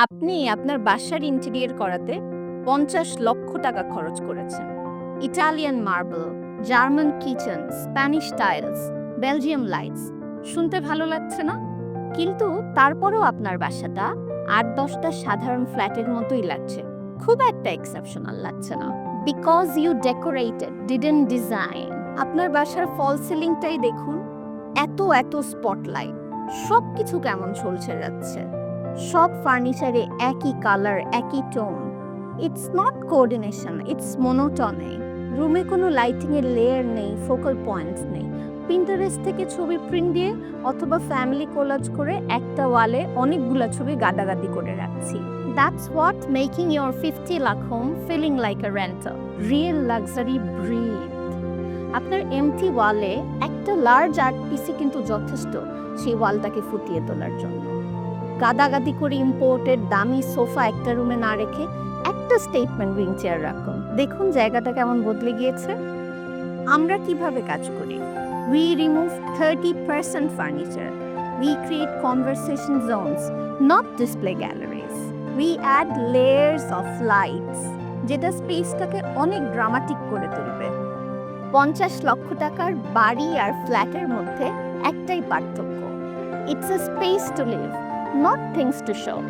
আপনি আপনার বাসার ইন্টেরিয়র করাতে ৫০ লক্ষ টাকা খরচ করেছেন। Italian marble, German kitchen, Spanish tiles, Belgium lights. শুনতে ভালো লাগছে না? কিন্তু তারপরেও আপনার বাসাটা ৮-১০টা সাধারণ ফ্ল্যাটের মতোই লাগছে। খুব একটা এক্সেপশনাল লাগছে না। Because you decorated, didn't design. আপনার বাসার ফল সিলিংটাই দেখুন। এত এত স্পটলাইট। সবকিছু কেমন ঝলসে যাচ্ছে। সব ফার্নিচারে একই কালার, একই tone. It's not coordination, it's monotony. রুমে কোনো লাইটিং এর লেয়ার নেই, ফোকাল পয়েন্টস নেই। পিন্টারেস্ট থেকে ছবি প্রিন্ট দিয়ে অথবা ফ্যামিলি কোলাজ করে একটা ওয়ালে অনেকগুলা ছবি গাদাগাদি করে রাখছি। That's what making your 50 lakh home feeling like a rental. Real luxury breath. আপনার এমটি ওয়ালে একটা লার্জ আর্ট পিসি কিন্তু যথেষ্ট সেই ওয়ালটাকে ফুটিয়ে তোলার জন্য। গাদাগাদি করে ইম্পোর্টেড দামি সোফা একটা রুমে না রেখে একটা স্টেটমেন্ট উইং চেয়ার রাখুন। দেখুন জায়গাটা কেমন বদলে গিয়েছে। আমরা কিভাবে কাজ করি? We remove 30% furniture. We create conversation zones, not display galleries. We add layers of lights, যেটা স্পেসটাকে অনেক ড্রামাটিক করে তুলবে। ৫০ লক্ষ টাকার বাড়ি আর ফ্ল্যাটের মধ্যে একটাই পার্থক্য। It's a space to live, not things to show.